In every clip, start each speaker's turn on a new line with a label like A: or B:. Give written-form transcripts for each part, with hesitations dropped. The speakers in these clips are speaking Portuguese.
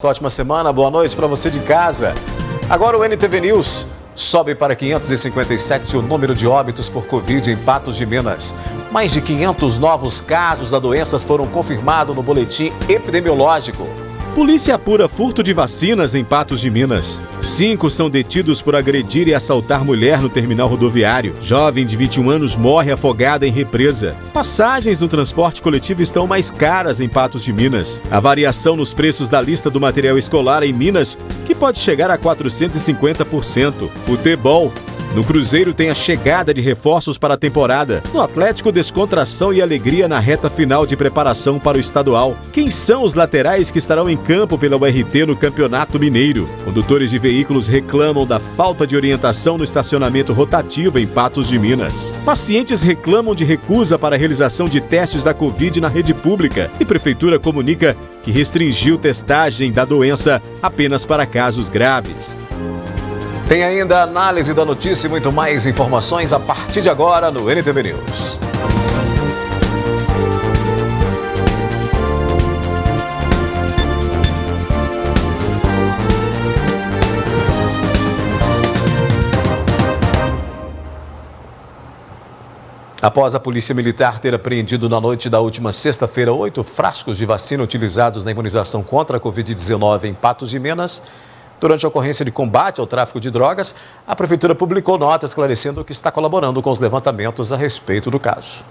A: Ótima semana, boa noite para você de casa. Agora o NTV News sobe para 557 o número de óbitos por Covid em Patos de Minas. Mais de 500 novos casos da doença foram confirmados no boletim epidemiológico. Polícia apura furto de vacinas em Patos de Minas. 5 são detidos por agredir e assaltar mulher no terminal rodoviário. Jovem de 21 anos morre afogada em represa. Passagens no transporte coletivo estão mais caras em Patos de Minas. A variação nos preços da lista do material escolar em Minas, que pode chegar a 450%. Futebol. No Cruzeiro tem a chegada de reforços para a temporada. No Atlético, descontração e alegria na reta final de preparação para o estadual. Quem são os laterais que estarão em campo pela URT no Campeonato Mineiro? Condutores de veículos reclamam da falta de orientação no estacionamento rotativo em Patos de Minas. Pacientes reclamam de recusa para a realização de testes da Covid na rede pública. E Prefeitura comunica que restringiu testagem da doença apenas para casos graves. Tem ainda análise da notícia e muito mais informações a partir de agora no NTV News. Após a Polícia Militar ter apreendido na noite da última sexta-feira 8 frascos de vacina utilizados na imunização contra a Covid-19 em Patos de Minas, durante a ocorrência de combate ao tráfico de drogas, a Prefeitura publicou nota esclarecendo que está colaborando com os levantamentos a respeito do caso.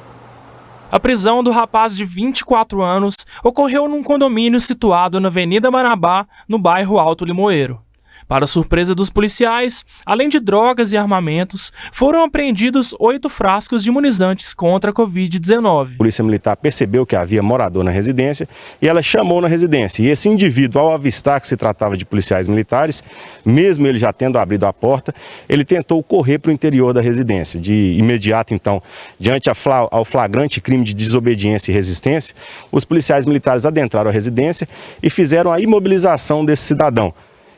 B: A prisão do rapaz de 24 anos ocorreu num condomínio situado na Avenida Marabá, no bairro Alto Limoeiro. Para surpresa dos policiais, além de drogas e armamentos, foram apreendidos 8 frascos de imunizantes contra a Covid-19.
C: A Polícia Militar percebeu que havia morador na residência e ela chamou na residência. E esse indivíduo, ao avistar que se tratava de policiais militares, mesmo ele já tendo abrido a porta, ele tentou correr para o interior da residência. De imediato, então, diante ao flagrante crime de desobediência e resistência, os policiais militares adentraram a residência e fizeram a imobilização desse cidadão.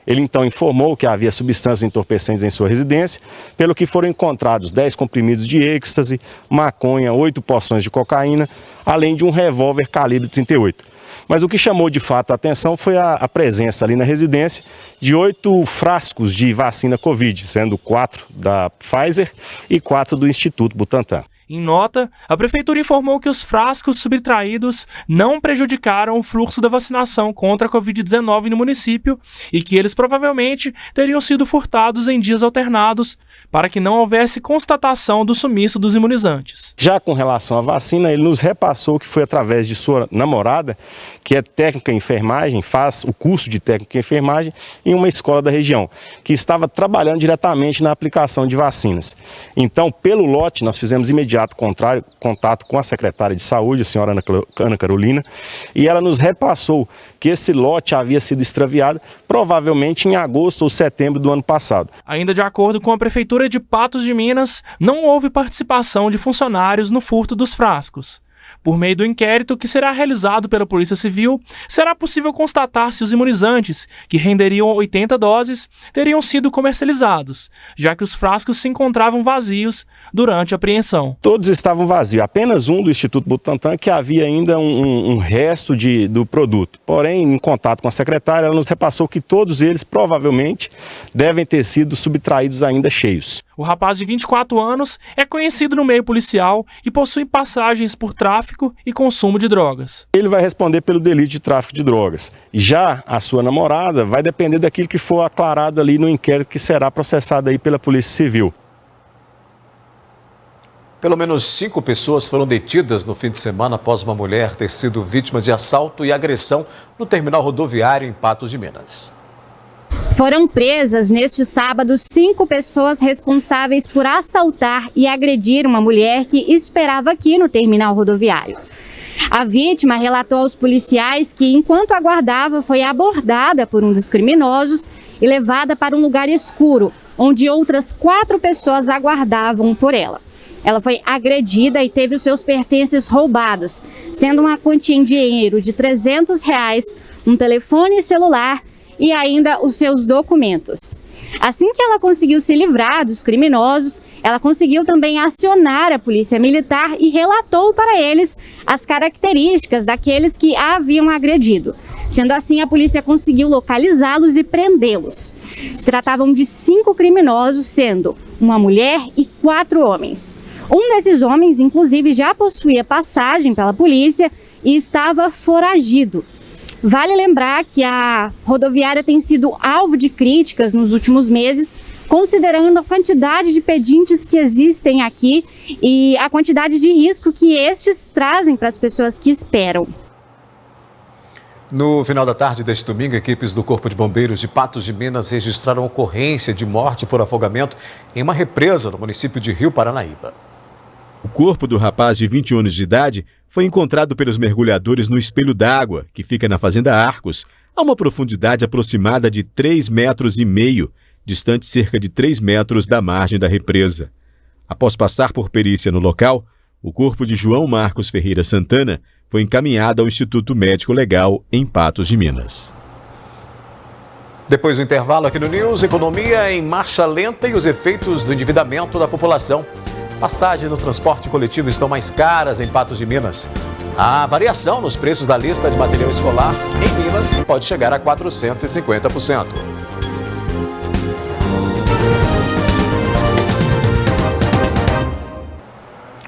C: Ele então informou que havia substâncias entorpecentes em sua residência, pelo que foram encontrados 10 comprimidos de êxtase, maconha, 8 porções de cocaína, além de um revólver calibre 38. Mas o que chamou de fato a atenção foi a presença ali na residência de 8 frascos de vacina Covid, sendo 4 da Pfizer e 4 do Instituto Butantan.
B: Em nota, a Prefeitura informou que os frascos subtraídos não prejudicaram o fluxo da vacinação contra a Covid-19 no município e que eles provavelmente teriam sido furtados em dias alternados para que não houvesse constatação do sumiço dos imunizantes.
C: Já com relação à vacina, ele nos repassou que foi através de sua namorada, que é técnica em enfermagem, faz o curso de técnica em enfermagem em uma escola da região, que estava trabalhando diretamente na aplicação de vacinas. Então, pelo lote, nós fizemos imediato contato com a secretária de saúde, a senhora Ana Carolina, e ela nos repassou que esse lote havia sido extraviado provavelmente em agosto ou setembro do ano passado.
B: Ainda de acordo com a Prefeitura de Patos de Minas, não houve participação de funcionários no furto dos frascos. Por meio do inquérito que será realizado pela Polícia Civil, será possível constatar se os imunizantes, que renderiam 80 doses, teriam sido comercializados, já que os frascos se encontravam vazios durante a apreensão.
C: Todos estavam vazios, apenas um do Instituto Butantan que havia ainda um resto do produto. Porém, em contato com a secretária, ela nos repassou que todos eles provavelmente devem ter sido subtraídos ainda cheios.
B: O rapaz de 24 anos é conhecido no meio policial e possui passagens por tráfico e consumo de drogas.
C: Ele vai responder pelo delito de tráfico de drogas. Já a sua namorada vai depender daquilo que for aclarado ali no inquérito que será processado aí pela Polícia Civil.
A: Pelo menos 5 pessoas foram detidas no fim de semana após uma mulher ter sido vítima de assalto e agressão no terminal rodoviário em Patos de Minas.
D: Foram presas neste sábado 5 pessoas responsáveis por assaltar e agredir uma mulher que esperava aqui no terminal rodoviário. A vítima relatou aos policiais que, enquanto aguardava, foi abordada por um dos criminosos e levada para um lugar escuro, onde outras 4 pessoas aguardavam por ela. Ela foi agredida e teve os seus pertences roubados, sendo uma quantia em dinheiro de R$300, um telefone celular e ainda os seus documentos. Assim que ela conseguiu se livrar dos criminosos, ela conseguiu também acionar a polícia militar e relatou para eles as características daqueles que a haviam agredido, Sendo assim, a polícia conseguiu localizá-los e prendê-los. Se tratavam de 5 criminosos, sendo uma mulher e 4 homens. Um desses homens, inclusive, já possuía passagem pela polícia e estava foragido. Vale lembrar que a rodoviária tem sido alvo de críticas nos últimos meses, considerando a quantidade de pedintes que existem aqui e a quantidade de risco que estes trazem para as pessoas que esperam.
A: No final da tarde deste domingo, equipes do Corpo de Bombeiros de Patos de Minas registraram ocorrência de morte por afogamento em uma represa no município de Rio Paranaíba. O corpo do rapaz de 21 anos de idade foi encontrado pelos mergulhadores no espelho d'água, que fica na Fazenda Arcos, a uma profundidade aproximada de 3,5 metros, distante cerca de 3 metros da margem da represa. Após passar por perícia no local, o corpo de João Marcos Ferreira Santana foi encaminhado ao Instituto Médico Legal em Patos de Minas. Depois do intervalo aqui no News, economia em marcha lenta e os efeitos do endividamento da população. Passagens no transporte coletivo estão mais caras em Patos de Minas. Há variação nos preços da lista de material escolar em Minas, que pode chegar a 450%.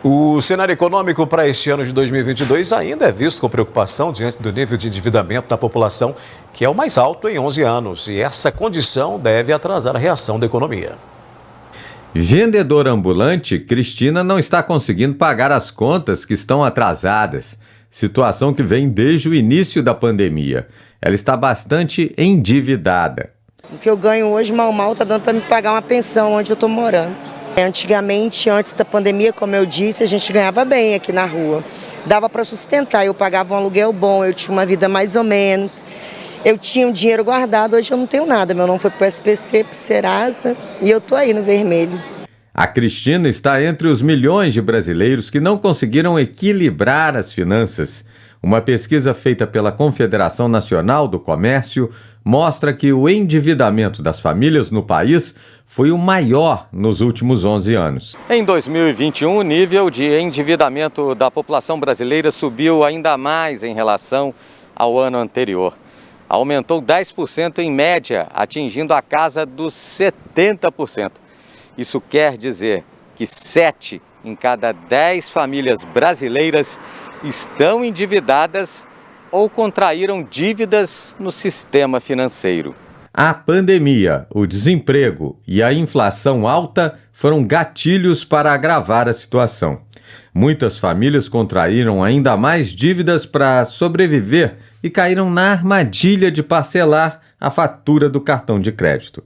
A: O cenário econômico para este ano de 2022 ainda é visto com preocupação diante do nível de endividamento da população, que é o mais alto em 11 anos. E essa condição deve atrasar a reação da economia.
E: Vendedora ambulante, Cristina não está conseguindo pagar as contas que estão atrasadas, situação que vem desde o início da pandemia. Ela está bastante endividada.
F: O que eu ganho hoje, mal está dando para me pagar uma pensão onde eu estou morando. Antigamente, antes da pandemia, como eu disse, a gente ganhava bem aqui na rua. Dava para sustentar, eu pagava um aluguel bom, eu tinha uma vida mais ou menos. Eu tinha um dinheiro guardado, hoje eu não tenho nada. Meu nome foi para o SPC, para o Serasa e eu estou aí no vermelho.
E: A Cristina está entre os milhões de brasileiros que não conseguiram equilibrar as finanças. Uma pesquisa feita pela Confederação Nacional do Comércio mostra que o endividamento das famílias no país foi o maior nos últimos 11 anos. Em 2021, o nível de endividamento da população brasileira subiu ainda mais em relação ao ano anterior. Aumentou 10% em média, atingindo a casa dos 70%. Isso quer dizer que 7 em cada 10 famílias brasileiras estão endividadas ou contraíram dívidas no sistema financeiro. A pandemia, o desemprego e a inflação alta foram gatilhos para agravar a situação. Muitas famílias contraíram ainda mais dívidas para sobreviver e caíram na armadilha de parcelar a fatura do cartão de crédito.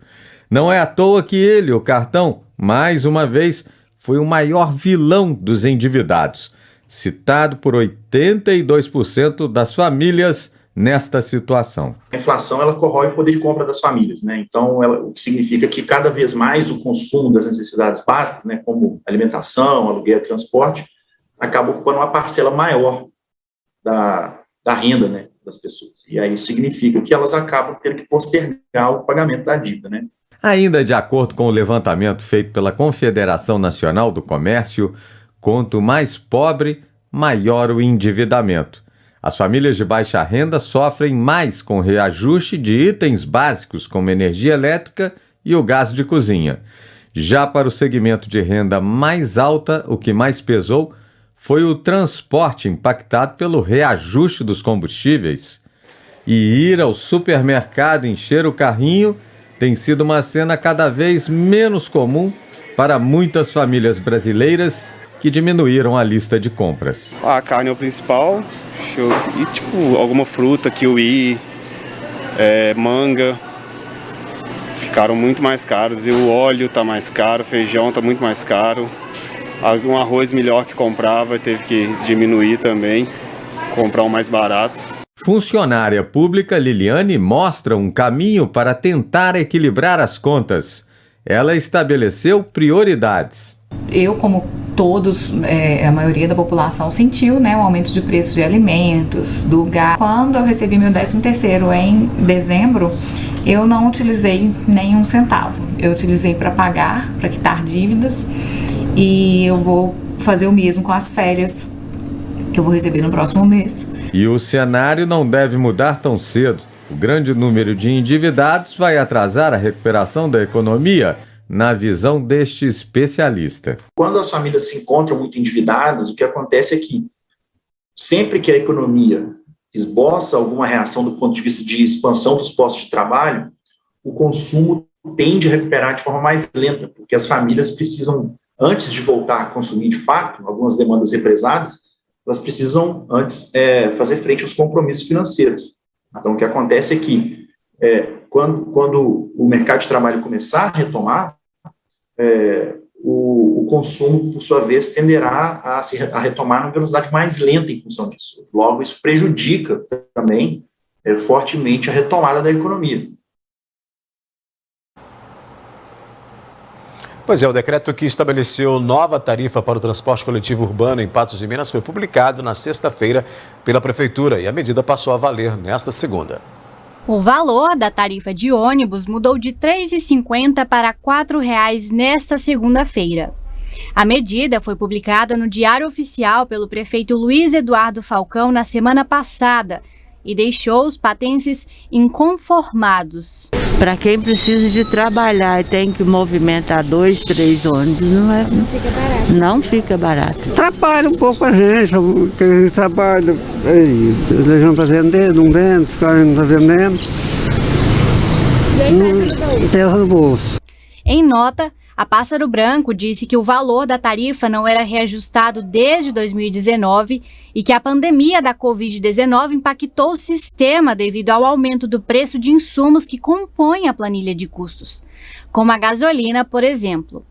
E: Não é à toa que ele, o cartão, mais uma vez, foi o maior vilão dos endividados, citado por 82% das famílias nesta situação.
G: A inflação ela corrói o poder de compra das famílias, né? Então, o que significa que cada vez mais o consumo das necessidades básicas, né, como alimentação, aluguel, transporte, acaba ocupando uma parcela maior da renda, né, das pessoas. E aí isso significa que elas acabam tendo que postergar o pagamento da dívida, né?
E: Ainda de acordo com o levantamento feito pela Confederação Nacional do Comércio, quanto mais pobre, maior o endividamento. As famílias de baixa renda sofrem mais com reajuste de itens básicos como energia elétrica e o gás de cozinha. Já para o segmento de renda mais alta, o que mais pesou foi o transporte impactado pelo reajuste dos combustíveis. E ir ao supermercado encher o carrinho tem sido uma cena cada vez menos comum para muitas famílias brasileiras que diminuíram a lista de compras.
C: A carne é o principal, e alguma fruta, kiwi, manga, ficaram muito mais caros. E o óleo está mais caro, o feijão está muito mais caro. Um arroz melhor que comprava teve que diminuir também, comprar um mais barato.
E: Funcionária pública Liliane mostra um caminho para tentar equilibrar as contas. Ela estabeleceu prioridades.
H: Eu, como todos, a maioria da população sentiu, né, o aumento de preços de alimentos, do gás. Quando eu recebi meu 13º em dezembro, eu não utilizei nenhum centavo. Eu utilizei para pagar, para quitar dívidas, e eu vou fazer o mesmo com as férias que eu vou receber no próximo mês.
E: E o cenário não deve mudar tão cedo. O grande número de endividados vai atrasar a recuperação da economia, na visão deste especialista.
G: Quando as famílias se encontram muito endividadas, o que acontece é que sempre que a economia esboça alguma reação do ponto de vista de expansão dos postos de trabalho, o consumo tende a recuperar de forma mais lenta, porque as famílias precisam, antes de voltar a consumir de fato, algumas demandas represadas, elas precisam antes fazer frente aos compromissos financeiros. Então, o que acontece é que, quando o mercado de trabalho começar a retomar, o consumo, por sua vez, tenderá a retomar numa velocidade mais lenta em função disso. Logo, isso prejudica também fortemente a retomada da economia.
A: Pois é, o decreto que estabeleceu nova tarifa para o transporte coletivo urbano em Patos de Minas foi publicado na sexta-feira pela Prefeitura e a medida passou a valer nesta segunda.
D: O valor da tarifa de ônibus mudou de R$ 3,50 para R$ 4,00 nesta segunda-feira. A medida foi publicada no Diário Oficial pelo prefeito Luiz Eduardo Falcão na semana passada e deixou os patenses inconformados.
I: Para quem precisa de trabalhar e tem que movimentar 2, 3 ônibus, não fica barato.
J: Atrapalha um pouco a gente, porque a gente trabalha, a gente está vendendo, não vende, os caras não estão vendendo. Pesa no bolso.
D: Em nota, a Pássaro Branco disse que o valor da tarifa não era reajustado desde 2019 e que a pandemia da Covid-19 impactou o sistema devido ao aumento do preço de insumos que compõem a planilha de custos, como a gasolina, por exemplo.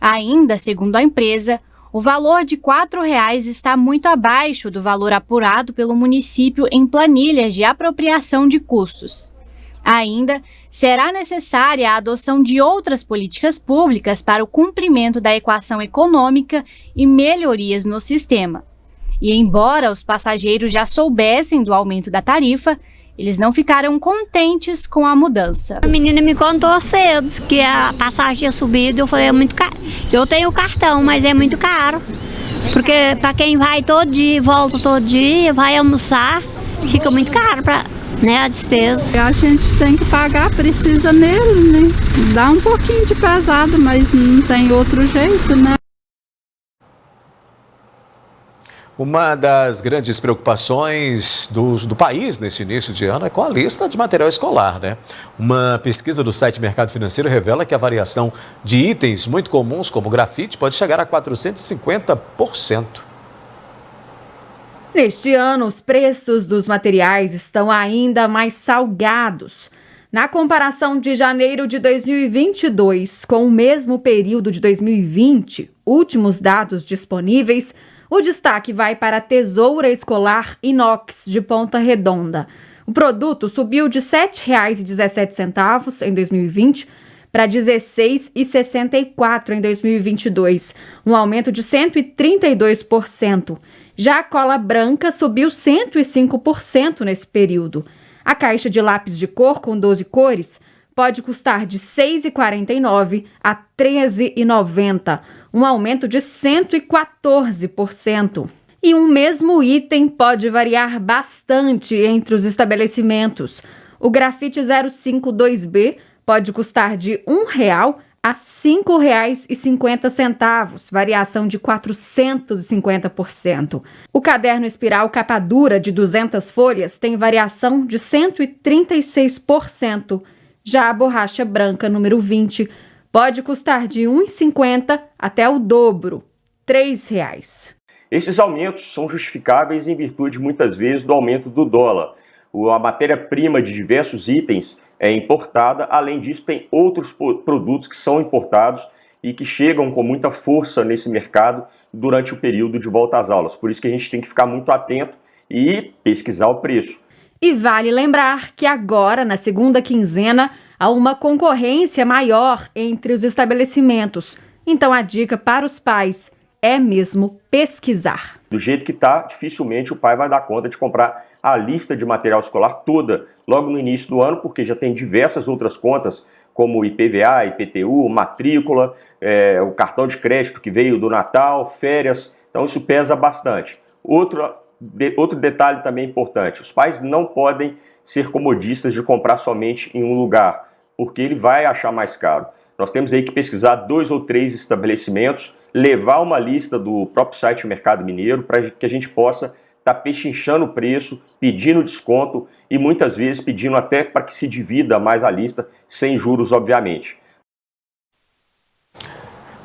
D: Ainda, segundo a empresa, o valor de R$ 4,00 está muito abaixo do valor apurado pelo município em planilhas de apropriação de custos. Ainda será necessária a adoção de outras políticas públicas para o cumprimento da equação econômica e melhorias no sistema. E embora os passageiros já soubessem do aumento da tarifa, eles não ficaram contentes com a mudança.
K: A menina me contou cedo que a passagem tinha subido, eu falei, é muito caro. Eu tenho cartão, mas é muito caro. Porque para quem vai todo dia, volta todo dia, vai almoçar, fica muito caro a despesa.
L: A gente tem que pagar, precisa nele, né? Dá um pouquinho de pesado, mas não tem outro jeito, né?
A: Uma das grandes preocupações do país nesse início de ano é com a lista de material escolar, né? Uma pesquisa do site Mercado Financeiro revela que a variação de itens muito comuns, como grafite, pode chegar a 450%.
M: Neste ano, os preços dos materiais estão ainda mais salgados. Na comparação de janeiro de 2022 com o mesmo período de 2020, últimos dados disponíveis, o destaque vai para a tesoura escolar inox de Ponta Redonda. O produto subiu de R$ 7,17 em 2020 para R$ 16,64 em 2022, um aumento de 132%. Já a cola branca subiu 105% nesse período. A caixa de lápis de cor com 12 cores pode custar de R$ 6,49 a R$ 13,90, um aumento de 114%. E um mesmo item pode variar bastante entre os estabelecimentos. O grafite 052B pode custar de R$ 1,00 a R$ 5,50, variação de 450%. O caderno espiral capa dura de 200 folhas tem variação de 136%. Já a borracha branca número 20 pode custar de R$ 1,50 até o dobro, R$ 3,00.
C: Esses aumentos são justificáveis em virtude, muitas vezes, do aumento do dólar. A matéria-prima de diversos itens é importada, além disso tem outros produtos que são importados e que chegam com muita força nesse mercado durante o período de volta às aulas. Por isso que a gente tem que ficar muito atento e pesquisar o preço.
M: E vale lembrar que agora, na segunda quinzena, há uma concorrência maior entre os estabelecimentos. Então a dica para os pais é mesmo pesquisar.
C: Do jeito que está, dificilmente o pai vai dar conta de comprar a lista de material escolar toda logo no início do ano, porque já tem diversas outras contas, como IPVA, IPTU, matrícula, o cartão de crédito que veio do Natal, férias, então isso pesa bastante. Outra
N: outro detalhe também importante, os pais não podem ser comodistas de comprar somente em um lugar, porque ele vai achar mais caro. Nós temos aí que pesquisar 2 ou 3 estabelecimentos, levar uma lista do próprio site do Mercado Mineiro para que a gente possa estar pechinchando o preço, pedindo desconto e muitas vezes pedindo até para que se divida mais a lista, sem juros, obviamente.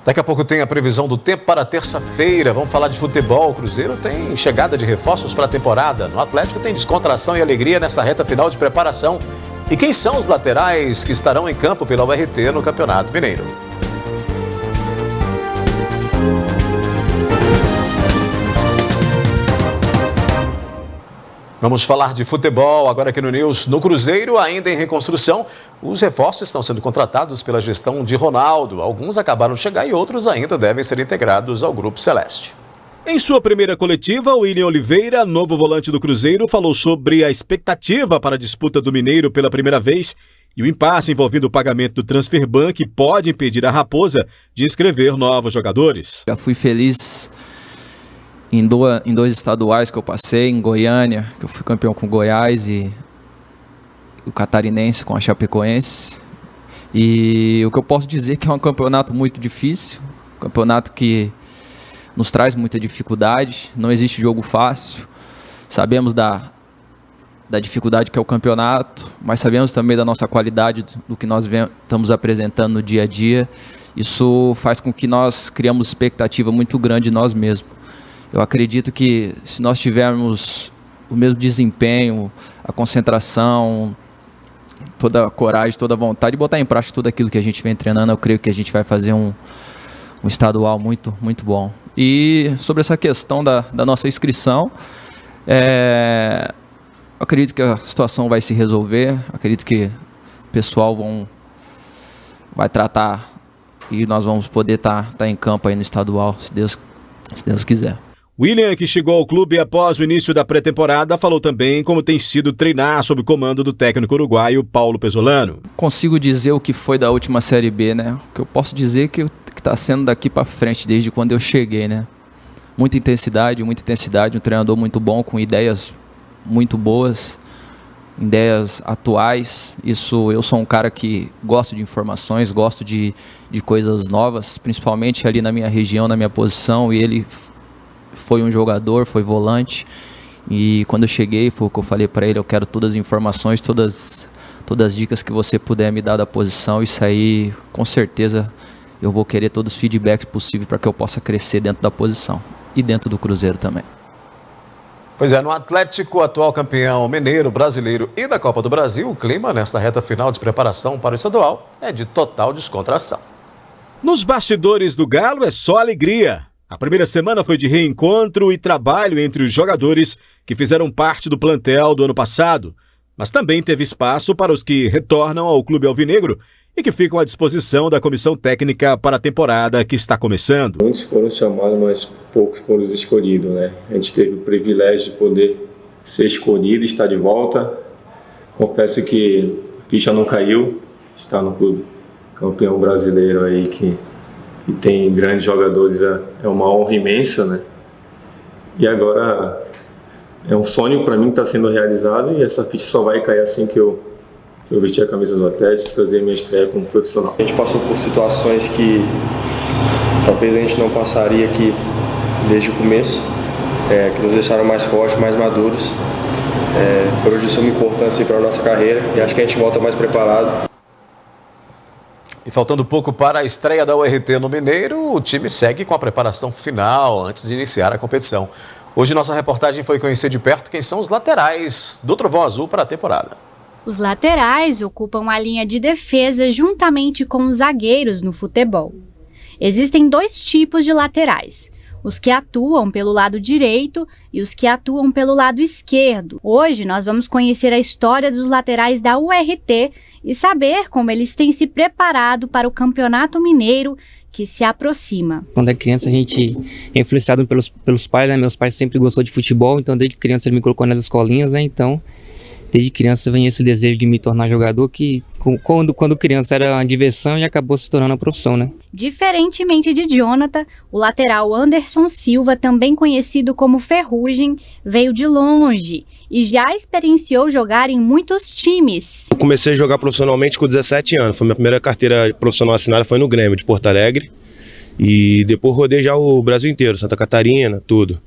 A: Daqui a pouco tem a previsão do tempo para terça-feira. Vamos falar de futebol. O Cruzeiro tem chegada de reforços para a temporada. No Atlético tem descontração e alegria nessa reta final de preparação. E quem são os laterais que estarão em campo pela URT no Campeonato Mineiro? Vamos falar de futebol agora aqui no News. No Cruzeiro, ainda em reconstrução, os reforços estão sendo contratados pela gestão de Ronaldo. Alguns acabaram de chegar e outros ainda devem ser integrados ao Grupo Celeste.
O: Em sua primeira coletiva, William Oliveira, novo volante do Cruzeiro, falou sobre a expectativa para a disputa do Mineiro pela primeira vez e o impasse envolvendo o pagamento do Transferban que pode impedir a Raposa de inscrever novos jogadores.
P: Já fui feliz em 2 estaduais que eu passei, em Goiânia, que eu fui campeão com o Goiás, e o Catarinense com a Chapecoense. E o que eu posso dizer é que é um campeonato muito difícil, um campeonato que nos traz muita dificuldade, não existe jogo fácil. Sabemos da dificuldade que é o campeonato, mas sabemos também da nossa qualidade, do que nós estamos apresentando no dia a dia. Isso faz com que nós criamos expectativa muito grande de nós mesmos. Eu acredito que se nós tivermos o mesmo desempenho, a concentração, toda a coragem, toda a vontade de botar em prática tudo aquilo que a gente vem treinando, eu creio que a gente vai fazer um estadual muito, muito bom. E sobre essa questão da nossa inscrição, eu acredito que a situação vai se resolver, acredito que o pessoal vai tratar e nós vamos poder estar em campo aí no estadual, se Deus quiser.
O: William, que chegou ao clube após o início da pré-temporada, falou também como tem sido treinar sob o comando do técnico uruguaio Paulo Pesolano.
P: Consigo dizer o que foi da última Série B, né? O que eu posso dizer que está sendo daqui para frente, desde quando eu cheguei, né? Muita intensidade, um treinador muito bom, com ideias muito boas, ideias atuais. Isso, eu sou um cara que gosto de informações, gosto de coisas novas, principalmente ali na minha região, na minha posição, e ele foi um jogador, foi volante, e quando eu cheguei foi o que eu falei para ele: eu quero todas as informações, todas as dicas que você puder me dar da posição. Isso aí, com certeza, eu vou querer todos os feedbacks possíveis para que eu possa crescer dentro da posição e dentro do Cruzeiro também.
A: Pois é, no Atlético, atual campeão mineiro, brasileiro e da Copa do Brasil, o clima nesta reta final de preparação para o estadual é de total descontração.
O: Nos bastidores do Galo é só alegria. A primeira semana foi de reencontro e trabalho entre os jogadores que fizeram parte do plantel do ano passado, mas também teve espaço para os que retornam ao clube alvinegro e que ficam à disposição da comissão técnica para a temporada que está começando.
Q: Muitos foram chamados, mas poucos foram escolhidos, né? A gente teve o privilégio de poder ser escolhido e estar de volta. Confesso que a ficha não caiu, está no clube campeão brasileiro aí que tem grandes jogadores, é uma honra imensa, né? E agora é um sonho para mim que está sendo realizado, e essa ficha só vai cair assim que eu vestir a camisa do Atlético e fazer minha estreia como profissional. A gente passou por situações que talvez a gente não passaria aqui desde o começo, que nos deixaram mais fortes, mais maduros, foram de suma importância para a nossa carreira, e acho que a gente volta mais preparado.
A: E faltando pouco para a estreia da URT no Mineiro, o time segue com a preparação final antes de iniciar a competição. Hoje nossa reportagem foi conhecer de perto quem são os laterais do Trovão Azul para a temporada.
D: Os laterais ocupam a linha de defesa juntamente com os zagueiros no futebol. Existem 2 tipos de laterais: os que atuam pelo lado direito e os que atuam pelo lado esquerdo. Hoje nós vamos conhecer a história dos laterais da URT e saber como eles têm se preparado para o Campeonato Mineiro que se aproxima.
R: Quando é criança a gente é influenciado pelos pais, né? Meus pais sempre gostou de futebol, então desde criança ele me colocou nas escolinhas, né? Então Desde criança vem esse desejo de me tornar jogador que quando criança era uma diversão e acabou se tornando uma profissão, né?
D: Diferentemente de Jonathan, o lateral Anderson Silva, também conhecido como Ferrugem, veio de longe e já experienciou jogar em muitos times.
S: Eu comecei a jogar profissionalmente com 17 anos. Foi minha primeira carteira profissional assinada, foi no Grêmio de Porto Alegre. E depois rodei já o Brasil inteiro, Santa Catarina, tudo.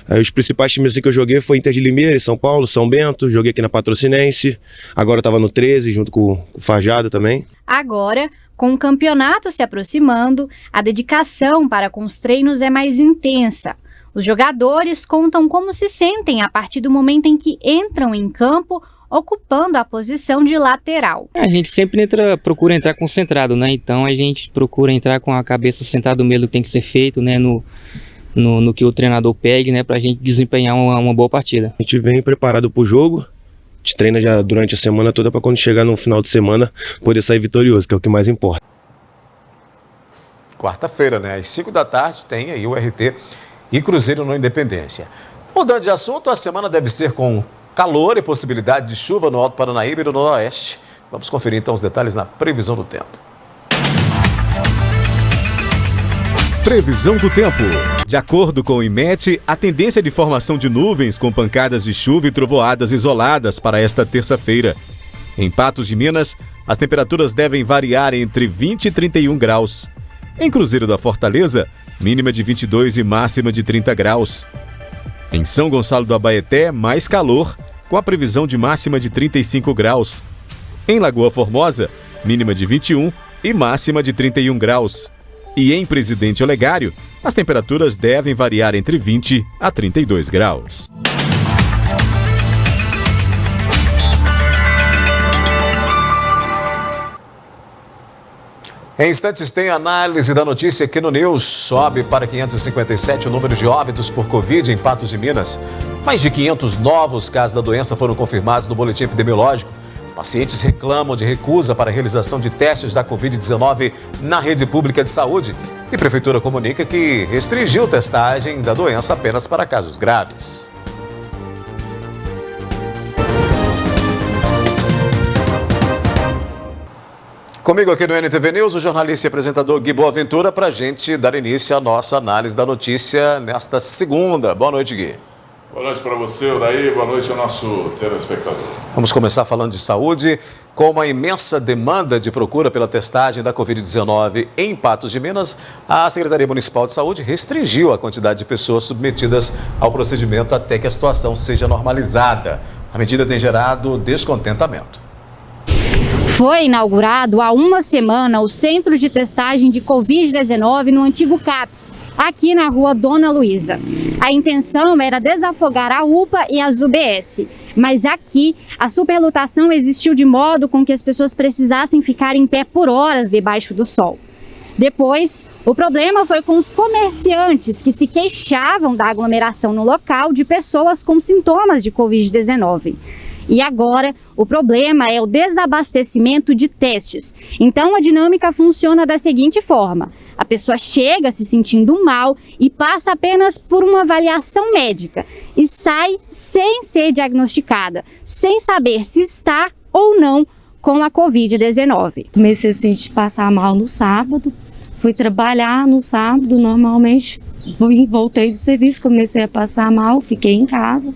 S: Aí os principais times assim que eu joguei foi Inter de Limeira, São Paulo, São Bento, joguei aqui na Patrocinense, agora eu tava no 13 junto com o Fajado também.
D: Agora, com o campeonato se aproximando, a dedicação para com os treinos é mais intensa. Os jogadores contam como se sentem a partir do momento em que entram em campo, ocupando a posição de lateral.
R: A gente sempre procura entrar concentrado, né? Então a gente procura entrar com a cabeça sentada no meio do que tem que ser feito, né? No que o treinador pede, né? Pra gente desempenhar uma boa partida.
S: A gente vem preparado pro jogo, a gente treina já durante a semana toda para quando chegar no final de semana poder sair vitorioso, que é o que mais importa.
A: Quarta-feira, né? Às 5 da tarde tem aí o RT e Cruzeiro no Independência. Mudando de assunto, a semana deve ser com calor e possibilidade de chuva no Alto Paranaíba e no Noroeste. Vamos conferir então os detalhes na previsão do tempo.
T: Previsão do tempo. De acordo com o IMET, a tendência de formação de nuvens com pancadas de chuva e trovoadas isoladas para esta terça-feira. Em Patos de Minas, as temperaturas devem variar entre 20 e 31 graus. Em Cruzeiro da Fortaleza, mínima de 22 e máxima de 30 graus. Em São Gonçalo do Abaeté, mais calor, com a previsão de máxima de 35 graus. Em Lagoa Formosa, mínima de 21 e máxima de 31 graus. E em Presidente Olegário, as temperaturas devem variar entre 20 a 32 graus.
A: Em instantes tem análise da notícia aqui no News. Sobe para 557 o número de óbitos por Covid em Patos de Minas. Mais de 500 novos casos da doença foram confirmados no boletim epidemiológico. Pacientes reclamam de recusa para a realização de testes da Covid-19 na rede pública de saúde. E a Prefeitura comunica que restringiu a testagem da doença apenas para casos graves. Comigo aqui no NTV News, o jornalista e apresentador Gui Boaventura, para a gente dar início à nossa análise da notícia nesta segunda. Boa noite, Gui.
U: Boa noite para você, Odaí. Boa noite ao nosso telespectador.
A: Vamos começar falando de saúde. Com uma imensa demanda de procura pela testagem da Covid-19 em Patos de Minas, a Secretaria Municipal de Saúde restringiu a quantidade de pessoas submetidas ao procedimento até que a situação seja normalizada. A medida tem gerado descontentamento.
D: Foi inaugurado há uma semana o Centro de Testagem de Covid-19 no antigo CAPS, aqui na rua Dona Luísa. A intenção era desafogar a UPA e as UBS, mas aqui a superlotação existiu de modo com que as pessoas precisassem ficar em pé por horas debaixo do sol. Depois, o problema foi com os comerciantes que se queixavam da aglomeração no local de pessoas com sintomas de Covid-19. E agora, o problema é o desabastecimento de testes. Então, a dinâmica funciona da seguinte forma. A pessoa chega se sentindo mal e passa apenas por uma avaliação médica e sai sem ser diagnosticada, sem saber se está ou não com a Covid-19.
V: Comecei a sentir passar mal no sábado, fui trabalhar no sábado normalmente, voltei do serviço, comecei a passar mal, fiquei em casa.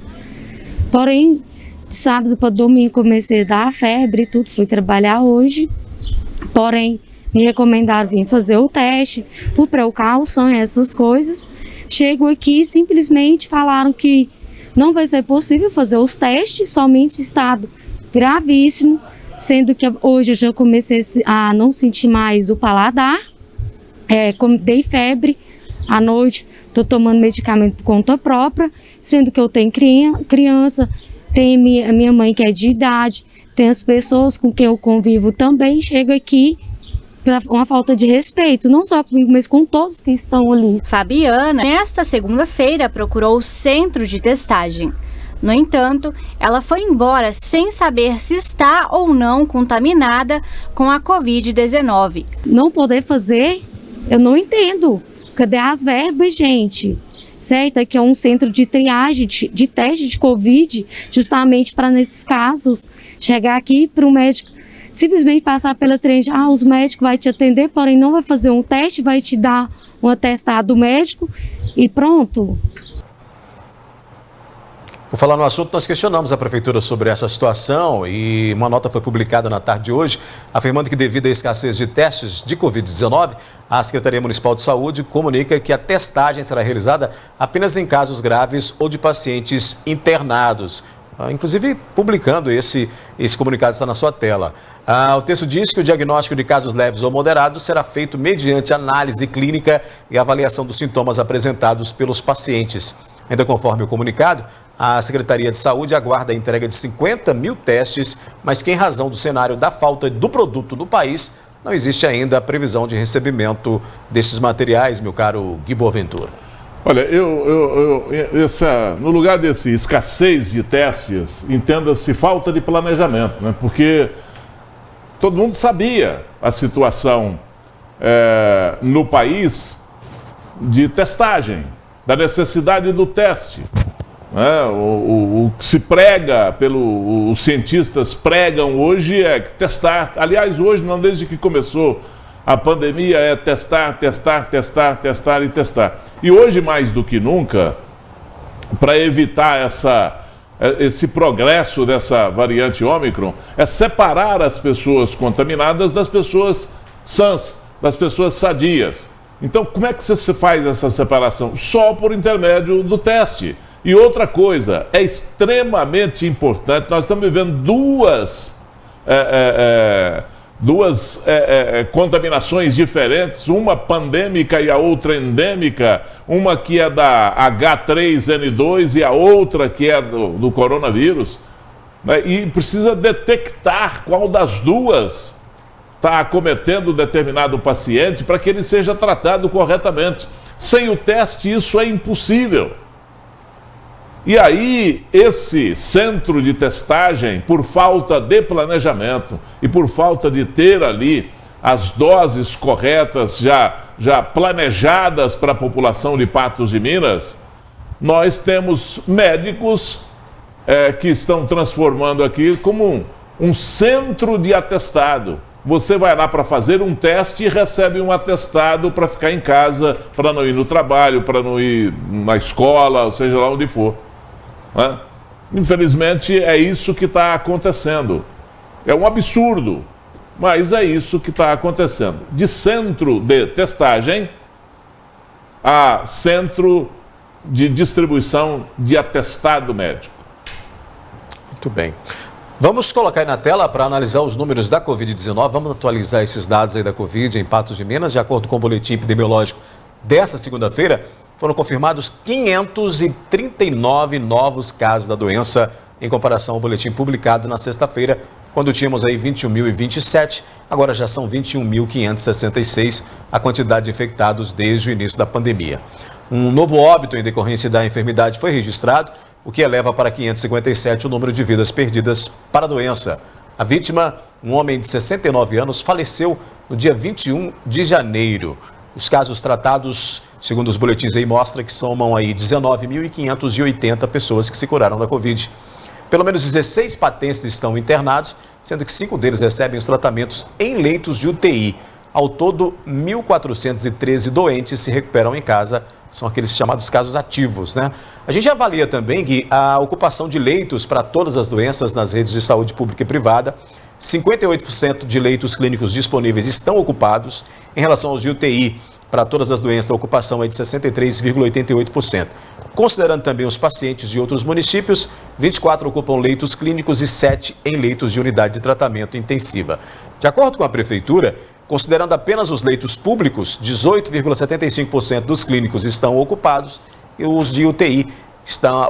V: Porém, de sábado para domingo comecei a dar febre e tudo, fui trabalhar hoje. Porém, me recomendaram vir fazer o teste, por precaução e essas coisas. Chego aqui, simplesmente falaram que não vai ser possível fazer os testes, somente estado gravíssimo, sendo que hoje eu já comecei a não sentir mais o paladar, dei febre à noite, estou tomando medicamento por conta própria, sendo que eu tenho criança, tem a minha mãe que é de idade, tem as pessoas com quem eu convivo também, chego aqui para uma falta de respeito, não só comigo, mas com todos que estão ali.
D: Fabiana, nesta segunda-feira, procurou o centro de testagem. No entanto, ela foi embora sem saber se está ou não contaminada com a Covid-19.
V: Não poder fazer, eu não entendo. Cadê as verbas, gente? certo? Que é um centro de triagem, de teste de Covid, justamente para nesses casos, chegar aqui para o médico simplesmente passar pela triagem, os médicos vão te atender, porém não vai fazer um teste, vai te dar um atestado médico e pronto.
A: Por falar no assunto, nós questionamos a Prefeitura sobre essa situação e uma nota foi publicada na tarde de hoje, afirmando que devido à escassez de testes de Covid-19, a Secretaria Municipal de Saúde comunica que a testagem será realizada apenas em casos graves ou de pacientes internados. Inclusive, publicando esse comunicado, está na sua tela. O texto diz que o diagnóstico de casos leves ou moderados será feito mediante análise clínica e avaliação dos sintomas apresentados pelos pacientes. Ainda conforme o comunicado, a Secretaria de Saúde aguarda a entrega de 50 mil testes, mas que em razão do cenário da falta do produto no país, não existe ainda a previsão de recebimento desses materiais, meu caro Gui Boaventura.
U: Olha, no lugar desse escassez de testes, entenda-se falta de planejamento, né? Porque todo mundo sabia a situação no país de testagem, da necessidade do teste. O que se prega, os cientistas pregam hoje é testar. Aliás, hoje, não desde que começou a pandemia, é testar. E hoje, mais do que nunca, para evitar esse progresso dessa variante Ômicron, é separar as pessoas contaminadas das pessoas sãs, das pessoas sadias. Então, como é que você faz essa separação? Só por intermédio do teste. E outra coisa, é extremamente importante, nós estamos vivendo duas contaminações diferentes, uma pandêmica e a outra endêmica, uma que é da H3N2 e a outra que é do coronavírus, né? E precisa detectar qual das duas está acometendo determinado paciente para que ele seja tratado corretamente. Sem o teste, isso é impossível. E aí, esse centro de testagem, por falta de planejamento e por falta de ter ali as doses corretas já planejadas para a população de Patos de Minas, nós temos médicos que estão transformando aqui como um centro de atestado. Você vai lá para fazer um teste e recebe um atestado para ficar em casa, para não ir no trabalho, para não ir na escola, ou seja lá onde for. Infelizmente é isso que está acontecendo. É um absurdo, mas é isso que está acontecendo. De centro de testagem a centro de distribuição de atestado médico.
A: Muito bem. Vamos colocar aí na tela para analisar os números da Covid-19. Vamos atualizar esses dados aí da Covid em Patos de Minas. De acordo com o boletim epidemiológico desta segunda-feira, foram confirmados 539 novos casos da doença, em comparação ao boletim publicado na sexta-feira, quando tínhamos aí 21.027, agora já são 21.566 a quantidade de infectados desde o início da pandemia. Um novo óbito em decorrência da enfermidade foi registrado, o que eleva para 557 o número de vidas perdidas para a doença. A vítima, um homem de 69 anos, faleceu no dia 21 de janeiro. Os casos tratados, segundo os boletins aí, mostram que somam aí 19.580 pessoas que se curaram da Covid. Pelo menos 16 patenses estão internados, sendo que 5 deles recebem os tratamentos em leitos de UTI. Ao todo, 1.413 doentes se recuperam em casa, são aqueles chamados casos ativos, né? A gente avalia também, Gui, a ocupação de leitos para todas as doenças nas redes de saúde pública e privada. 58% de leitos clínicos disponíveis estão ocupados. Em relação aos de UTI, para todas as doenças, a ocupação é de 63,88%. Considerando também os pacientes de outros municípios, 24 ocupam leitos clínicos e 7 em leitos de unidade de tratamento intensiva. De acordo com a Prefeitura, considerando apenas os leitos públicos, 18,75% dos clínicos estão ocupados e os de UTI,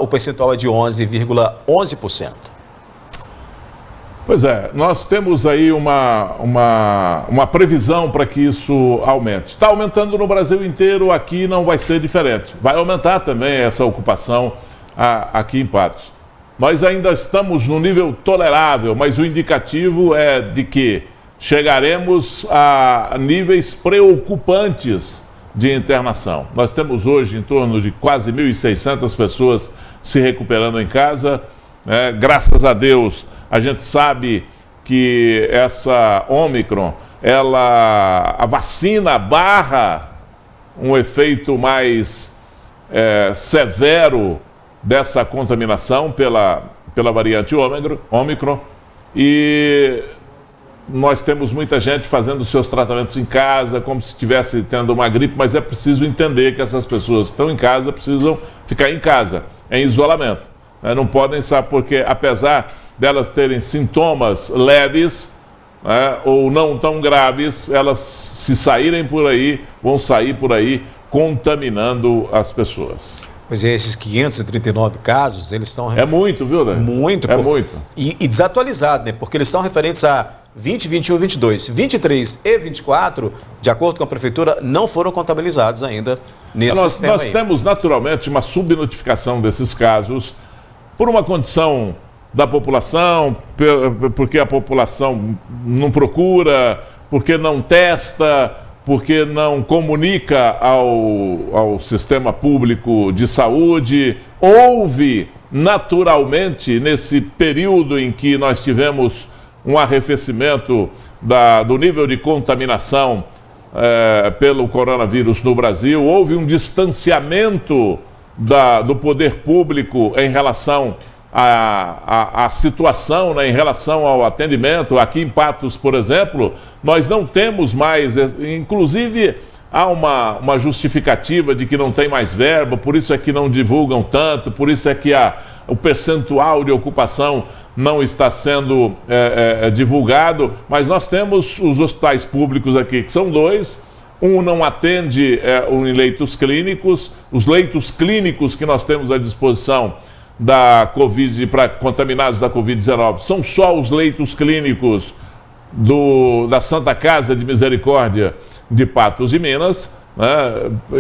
A: o percentual é de 11,11%.
U: Pois é, nós temos aí uma previsão para que isso aumente. Está aumentando no Brasil inteiro, aqui não vai ser diferente. Vai aumentar também essa ocupação aqui em Patos. Nós ainda estamos no nível tolerável, mas o indicativo é de que chegaremos a níveis preocupantes de internação. Nós temos hoje em torno de quase 1.600 pessoas se recuperando em casa. Graças a Deus, a gente sabe que essa Ômicron, a vacina barra um efeito mais severo dessa contaminação pela variante Ômicron, e nós temos muita gente fazendo seus tratamentos em casa, como se estivesse tendo uma gripe, mas é preciso entender que essas pessoas que estão em casa precisam ficar em casa, em isolamento. Não podem estar, porque apesar delas terem sintomas leves, ou não tão graves, elas, se saírem por aí, vão sair por aí contaminando as pessoas.
A: Pois é, esses 539 casos, eles são...
U: É muito, viu, né?
A: Muito.
U: Muito.
A: E desatualizado, né? Porque eles são referentes a 20, 21, 22. 23 e 24, de acordo com a Prefeitura, não foram contabilizados ainda nesse sistema
U: Nós temos, naturalmente, uma subnotificação desses casos por uma condição da população, porque a população não procura, porque não testa, porque não comunica ao sistema público de saúde. Houve, naturalmente, nesse período em que nós tivemos um arrefecimento do nível de contaminação pelo coronavírus no Brasil, houve um distanciamento do poder público em relação à situação, né, em relação ao atendimento. Aqui em Patos, por exemplo, nós não temos mais, inclusive há uma justificativa de que não tem mais verba, por isso é que não divulgam tanto, por isso é que o percentual de ocupação não está sendo divulgado, mas nós temos os hospitais públicos aqui, que são 2, um não atende em leitos clínicos, os leitos clínicos que nós temos à disposição da Covid, para contaminados da Covid-19, são só os leitos clínicos da Santa Casa de Misericórdia de Patos de Minas, né?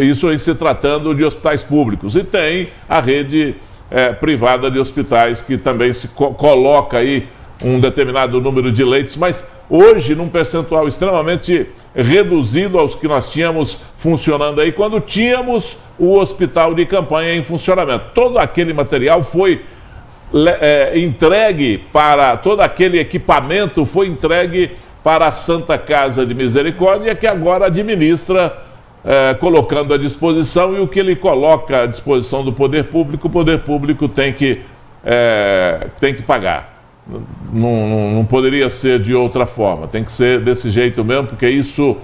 U: Isso em se tratando de hospitais públicos. E tem a rede privada de hospitais, que também se coloca aí um determinado número de leitos, mas hoje num percentual extremamente reduzido aos que nós tínhamos funcionando aí, quando tínhamos o hospital de campanha em funcionamento. Todo aquele material foi entregue todo aquele equipamento foi entregue para a Santa Casa de Misericórdia, que agora administra, colocando à disposição, e o que ele coloca à disposição do poder público, o poder público tem que pagar. Não poderia ser de outra forma, tem que ser desse jeito mesmo, porque isso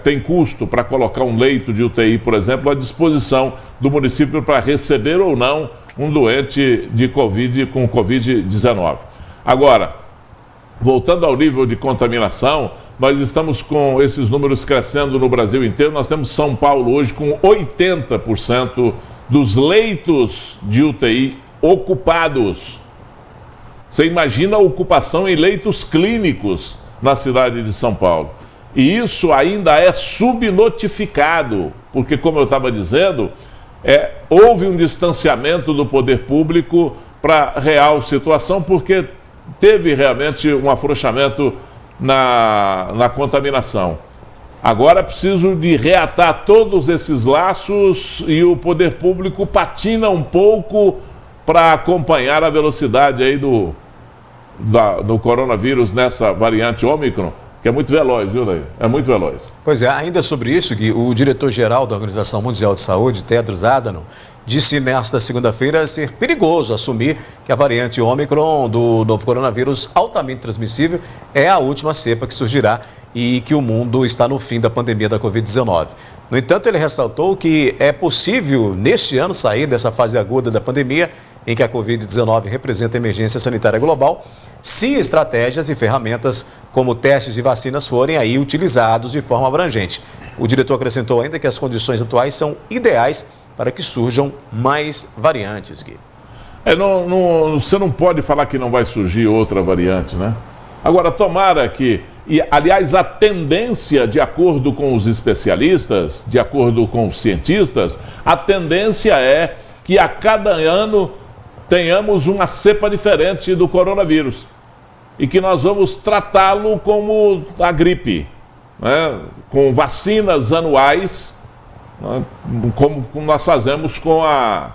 U: tem custo para colocar um leito de UTI, por exemplo, à disposição do município para receber ou não um doente de Covid com Covid-19. Agora, voltando ao nível de contaminação, nós estamos com esses números crescendo no Brasil inteiro. Nós temos São Paulo hoje com 80% dos leitos de UTI ocupados. Você imagina a ocupação em leitos clínicos na cidade de São Paulo. E isso ainda é subnotificado, porque, como eu estava dizendo, houve um distanciamento do poder público para a real situação, porque teve realmente um afrouxamento na contaminação. Agora é preciso de reatar todos esses laços, e o poder público patina um pouco para acompanhar a velocidade aí do coronavírus nessa variante Ômicron, que é muito veloz, viu, Daí? É muito veloz.
A: Pois é, ainda sobre isso, Gui, o diretor-geral da Organização Mundial de Saúde, Tedros Adhanom, disse nesta segunda-feira ser perigoso assumir que a variante Ômicron do novo coronavírus altamente transmissível é a última cepa que surgirá e que o mundo está no fim da pandemia da Covid-19. No entanto, ele ressaltou que é possível, neste ano, sair dessa fase aguda da pandemia, em que a Covid-19 representa emergência sanitária global, se estratégias e ferramentas como testes e vacinas forem aí utilizados de forma abrangente. O diretor acrescentou ainda que as condições atuais são ideais para que surjam mais variantes, Gui.
U: Você não pode falar que não vai surgir outra variante, né? Agora, tomara que... E, aliás, a tendência, de acordo com os especialistas, de acordo com os cientistas, a tendência é que a cada ano tenhamos uma cepa diferente do coronavírus e que nós vamos tratá-lo como a gripe. né, com vacinas anuais, né, como nós fazemos com a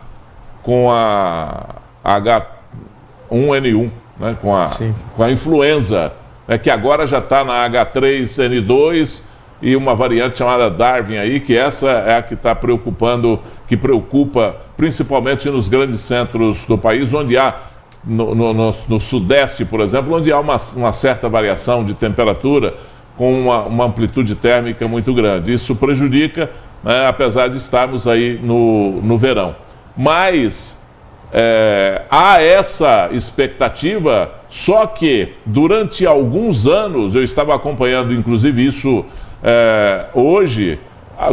U: H1N1, né, com a influenza, né, que agora já está na H3N2 e uma variante chamada Darwin aí, que essa é a que está que preocupa principalmente nos grandes centros do país, onde há, no Sudeste, por exemplo, onde há uma certa variação de temperatura com uma amplitude térmica muito grande. Isso prejudica, né, apesar de estarmos aí no verão. Mas há essa expectativa, só que durante alguns anos, eu estava acompanhando inclusive isso hoje,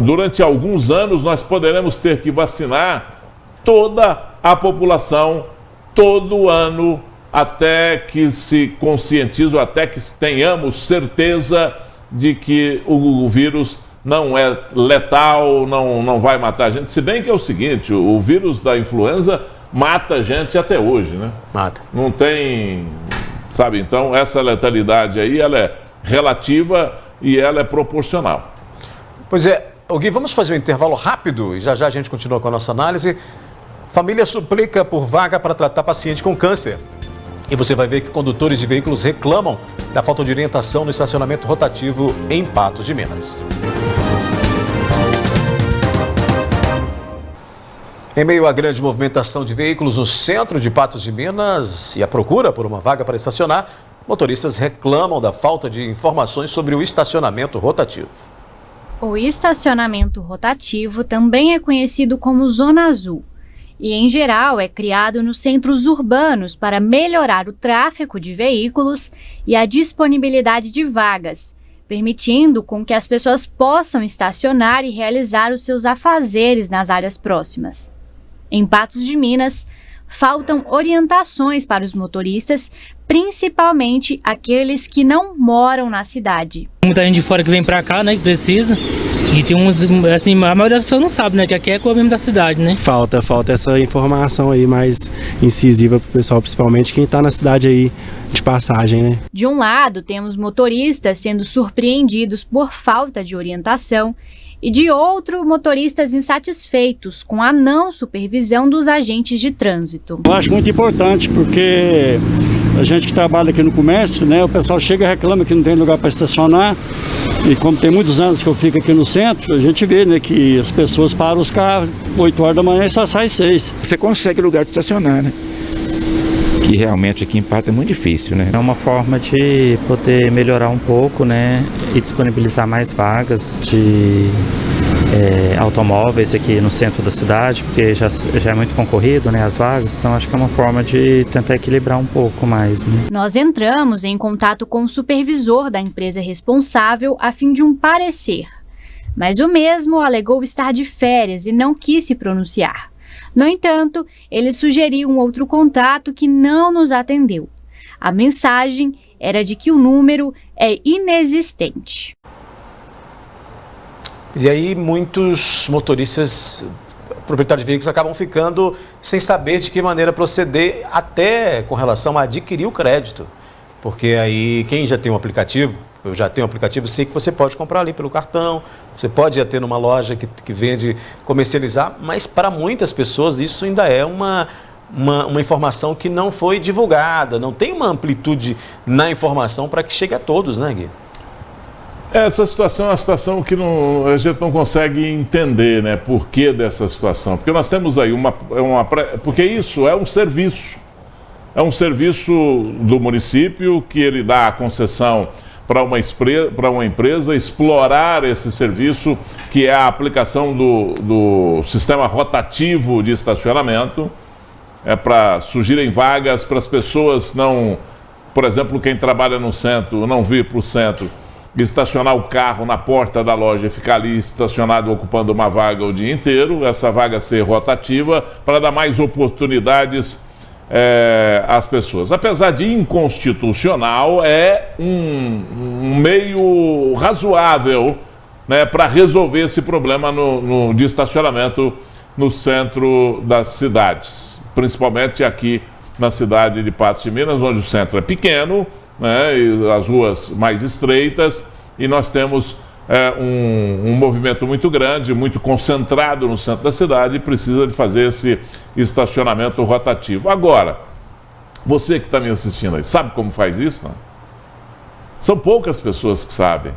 U: durante alguns anos nós poderemos ter que vacinar toda a população todo ano, até que se conscientize, até que tenhamos certeza de que o vírus não é letal, não vai matar a gente. Se bem que é o seguinte, o vírus da influenza mata a gente até hoje, né?
A: Mata.
U: Não tem, sabe? Então, essa letalidade aí, ela é relativa e ela é proporcional.
A: Pois é, Gui, vamos fazer um intervalo rápido e já a gente continua com a nossa análise. Família suplica por vaga para tratar paciente com câncer. E você vai ver que condutores de veículos reclamam da falta de orientação no estacionamento rotativo em Patos de Minas. Em meio à grande movimentação de veículos no centro de Patos de Minas e a procura por uma vaga para estacionar, motoristas reclamam da falta de informações sobre o estacionamento rotativo.
D: O estacionamento rotativo também é conhecido como Zona Azul e, em geral, é criado nos centros urbanos para melhorar o tráfego de veículos e a disponibilidade de vagas, permitindo com que as pessoas possam estacionar e realizar os seus afazeres nas áreas próximas. Em Patos de Minas, faltam orientações para os motoristas, principalmente aqueles que não moram na cidade.
R: Muita gente de fora que vem pra cá, né, que precisa. E tem uns, assim, a maioria das pessoas não sabe, né, que aqui é a mesmo da cidade, né?
C: Falta essa informação aí mais incisiva pro pessoal, principalmente quem tá na cidade aí de passagem, né?
D: De um lado, temos motoristas sendo surpreendidos por falta de orientação e de outro, motoristas insatisfeitos com a não supervisão dos agentes de trânsito.
J: Eu acho muito importante porque a gente que trabalha aqui no comércio, né, o pessoal chega e reclama que não tem lugar para estacionar. E como tem muitos anos que eu fico aqui no centro, a gente vê, né, que as pessoas param os carros 8 horas da manhã e só sai 6.
B: Você consegue lugar de estacionar, né? Que realmente aqui em Patos é muito difícil, né?
F: É uma forma de poder melhorar um pouco, né, e disponibilizar mais vagas de automóveis aqui no centro da cidade, porque já é muito concorrido, né, as vagas, então acho que é uma forma de tentar equilibrar um pouco mais, né?
D: Nós entramos em contato com o supervisor da empresa responsável a fim de um parecer, mas o mesmo alegou estar de férias e não quis se pronunciar. No entanto, ele sugeriu um outro contato que não nos atendeu. A mensagem era de que o número é inexistente.
A: E aí muitos motoristas, proprietários de veículos, acabam ficando sem saber de que maneira proceder, até com relação a adquirir o crédito. Porque aí quem já tem um aplicativo, eu já tenho um aplicativo, sei que você pode comprar ali pelo cartão, você pode ir até numa loja que vende, comercializar, mas para muitas pessoas isso ainda é uma informação que não foi divulgada, não tem uma amplitude na informação para que chegue a todos, né, Gui?
U: Essa situação é uma situação que a gente não consegue entender, né? Por que dessa situação? Porque nós temos aí porque isso é um serviço. É um serviço do município que ele dá a concessão para uma empresa explorar esse serviço, que é a aplicação do sistema rotativo de estacionamento, para surgirem vagas para as pessoas não, por exemplo, quem trabalha no centro, não vir para o centro, estacionar o carro na porta da loja e ficar ali estacionado ocupando uma vaga o dia inteiro, essa vaga ser rotativa para dar mais oportunidades às pessoas. Apesar de inconstitucional, é um meio razoável, né, para resolver esse problema de estacionamento no centro das cidades, principalmente aqui na cidade de Patos de Minas, onde o centro é pequeno, né, e as ruas mais estreitas, e nós temos um movimento muito grande, muito concentrado no centro da cidade e precisa de fazer esse estacionamento rotativo. Agora, você que está me assistindo aí, sabe como faz isso? Não? São poucas pessoas que sabem.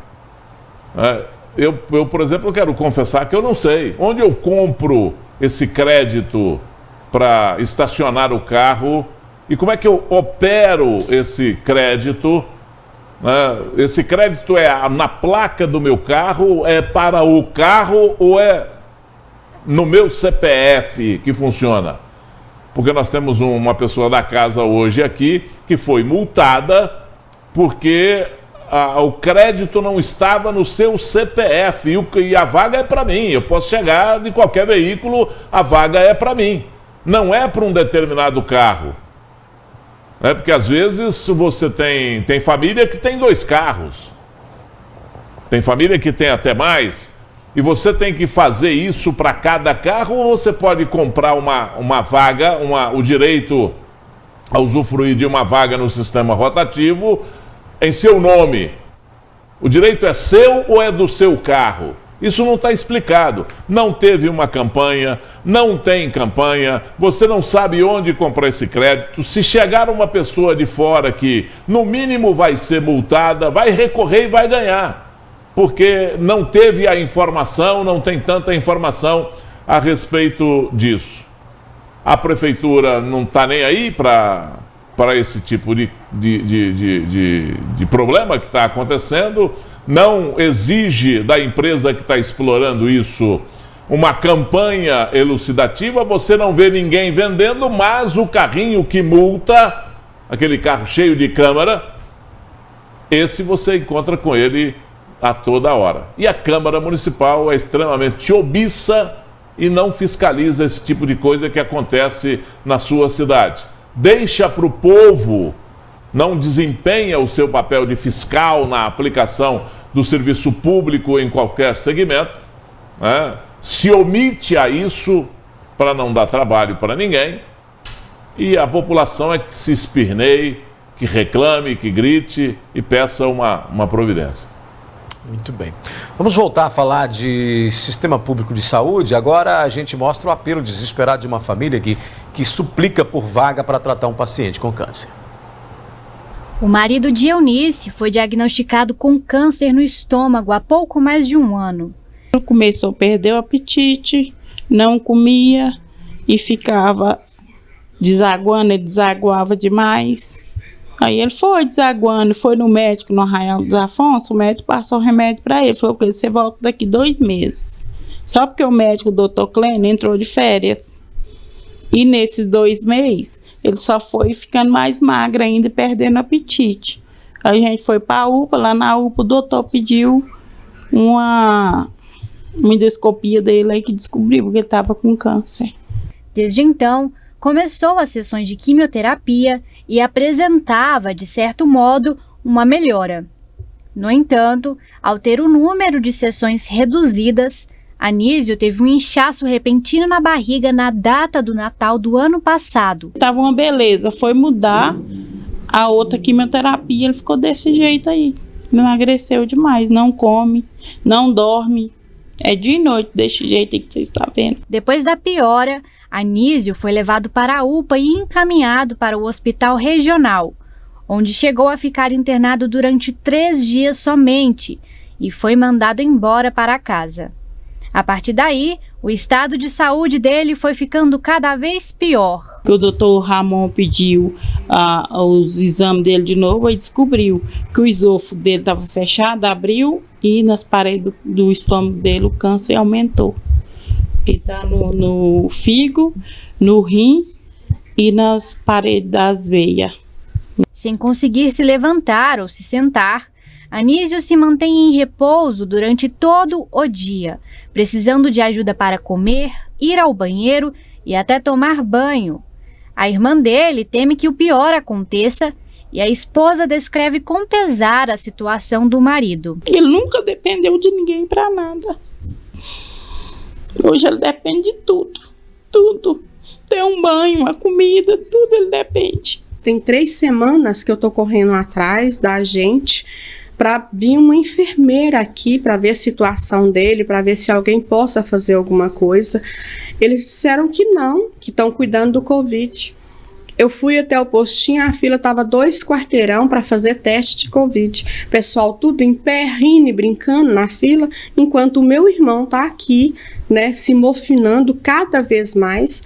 U: Eu, por exemplo, quero confessar que eu não sei. Onde eu compro esse crédito para estacionar o carro e como é que eu opero esse crédito? Esse crédito é na placa do meu carro, é para o carro ou é no meu CPF que funciona? Porque nós temos uma pessoa da casa hoje aqui que foi multada porque o crédito não estava no seu CPF e a vaga é para mim. Eu posso chegar de qualquer veículo, a vaga é para mim. Não é para um determinado carro. Porque às vezes você tem família que tem 2 carros. Tem família que tem até mais. E você tem que fazer isso para cada carro ou você pode comprar uma vaga, o direito a usufruir de uma vaga no sistema rotativo em seu nome. O direito é seu ou é do seu carro? Isso não está explicado. Não teve uma campanha, não tem campanha, você não sabe onde comprar esse crédito. Se chegar uma pessoa de fora que, no mínimo, vai ser multada, vai recorrer e vai ganhar. Porque não teve a informação, não tem tanta informação a respeito disso. A prefeitura não está nem aí para esse tipo de problema que está acontecendo. Não exige da empresa que está explorando isso uma campanha elucidativa, você não vê ninguém vendendo, mas o carrinho que multa, aquele carro cheio de câmera, esse você encontra com ele a toda hora. E a Câmara Municipal é extremamente omissa e não fiscaliza esse tipo de coisa que acontece na sua cidade. Deixa para o povo, não desempenha o seu papel de fiscal na aplicação do serviço público em qualquer segmento, se omite a isso para não dar trabalho para ninguém, e a população é que se espirneie, que reclame, que grite e peça uma providência.
A: Muito bem. Vamos voltar a falar de sistema público de saúde. Agora a gente mostra o apelo desesperado de uma família que suplica por vaga para tratar um paciente com câncer.
D: O marido de Eunice foi diagnosticado com câncer no estômago há pouco mais de 1 ano.
E: Começou a perder o apetite, não comia e ficava desaguando, ele desaguava demais. Aí ele foi desaguando, foi no médico no Arraial dos Afonso, o médico passou remédio para ele, falou que você volta daqui 2 meses. Só porque o médico, o Dr. Clênio, entrou de férias. E nesses 2 meses, ele só foi ficando mais magro ainda e perdendo apetite. A gente foi para a UPA, lá na UPA o doutor pediu uma endoscopia dele aí que descobriu que ele estava com câncer.
D: Desde então, começou as sessões de quimioterapia e apresentava, de certo modo, uma melhora. No entanto, ao ter o número de sessões reduzidas, Anísio teve um inchaço repentino na barriga na data do Natal do ano passado.
E: Tava uma beleza, foi mudar a outra quimioterapia, ele ficou desse jeito aí. Emagreceu demais, não come, não dorme. É dia e noite desse jeito aí que você está vendo.
D: Depois da piora, Anísio foi levado para a UPA e encaminhado para o hospital regional, onde chegou a ficar internado durante 3 dias somente e foi mandado embora para casa. A partir daí, o estado de saúde dele foi ficando cada vez pior.
E: O doutor Ramon pediu os exames dele de novo e descobriu que o esôfago dele estava fechado, abriu e nas paredes do estômago dele o câncer aumentou. Ele está no fígado, no rim e nas paredes das veias.
D: Sem conseguir se levantar ou se sentar, Anísio se mantém em repouso durante todo o dia, precisando de ajuda para comer, ir ao banheiro e até tomar banho. A irmã dele teme que o pior aconteça e a esposa descreve com pesar a situação do marido.
E: Ele nunca dependeu de ninguém para nada. Hoje ele depende de tudo, tudo. Ter um banho, uma comida, tudo ele depende.
H: Tem 3 semanas que eu tô correndo atrás da gente
G: para vir uma enfermeira aqui para ver a situação dele, para ver se alguém possa fazer alguma coisa. Eles disseram que não, que estão cuidando do Covid. Eu fui até o postinho, a fila estava 2 quarteirão para fazer teste de Covid. Pessoal tudo em pé, rindo e brincando na fila, enquanto o meu irmão está aqui, né, se mofinando cada vez mais.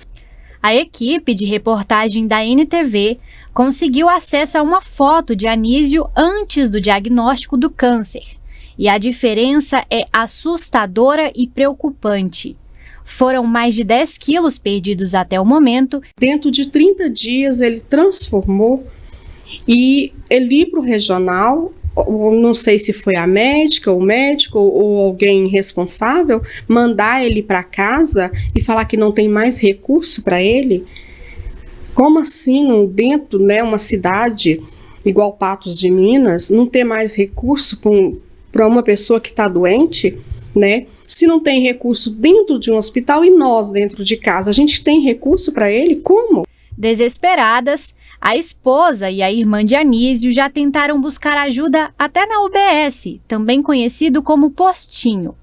D: A equipe de reportagem da NTV conseguiu acesso a uma foto de Anísio antes do diagnóstico do câncer. E a diferença é assustadora e preocupante. Foram mais de 10 quilos perdidos até o momento.
G: Dentro de 30 dias ele transformou e ele ia para o regional, não sei se foi a médica, o médico ou alguém responsável, mandar ele para casa e falar que não tem mais recurso para ele. Como assim, dentro, né, uma cidade igual Patos de Minas, não ter mais recurso para uma pessoa que está doente, né? Se não tem recurso dentro de um hospital e nós dentro de casa, a gente tem recurso para ele? Como?
D: Desesperadas, a esposa e a irmã de Anísio já tentaram buscar ajuda até na UBS, também conhecido como postinho.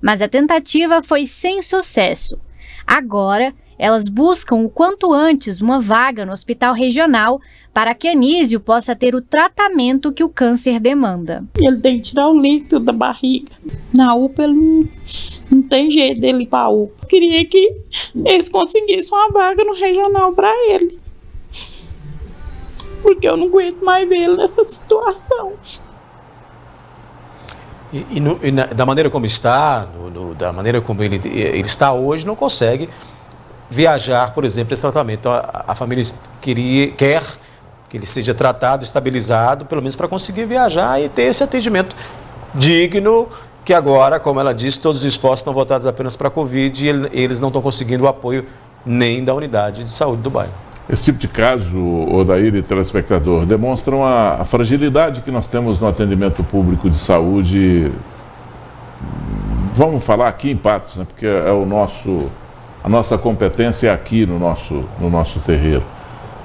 D: Mas a tentativa foi sem sucesso. Agora, elas buscam o quanto antes uma vaga no hospital regional para que Anísio possa ter o tratamento que o câncer demanda.
E: Ele tem que tirar o líquido da barriga. Na UPA ele não tem jeito dele ir para a UPA. Eu queria que eles conseguissem uma vaga no regional para ele. Porque eu não aguento mais ver ele nessa situação.
A: Da maneira como está, da maneira como ele está hoje, não consegue viajar, por exemplo, esse tratamento. A família quer que ele seja tratado, estabilizado, pelo menos para conseguir viajar e ter esse atendimento digno, que agora, como ela disse, todos os esforços estão voltados apenas para a Covid e eles não estão conseguindo o apoio nem da unidade de saúde do bairro.
U: Esse tipo de caso, Odair e telespectador, demonstram a fragilidade que nós temos no atendimento público de saúde. Vamos falar aqui em Patos, né? Porque é a nossa competência é aqui no nosso terreiro.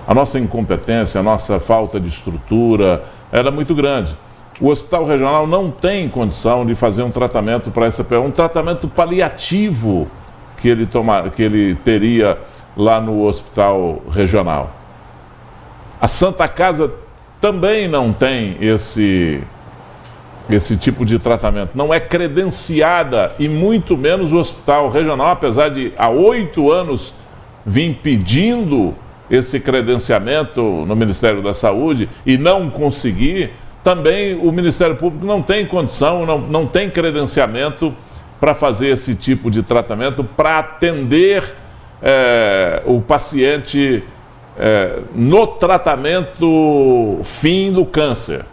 U: A nossa incompetência, a nossa falta de estrutura era muito grande. O Hospital Regional não tem condição de fazer um tratamento para essa pessoa, um tratamento paliativo que ele teria lá no Hospital Regional. A Santa Casa também não tem esse tipo de tratamento. Não é credenciada e muito menos o Hospital Regional, apesar de há 8 anos vir pedindo esse credenciamento no Ministério da Saúde e não conseguir, também o Ministério Público não tem condição, não tem credenciamento para fazer esse tipo de tratamento, para atender o paciente no tratamento fim do câncer.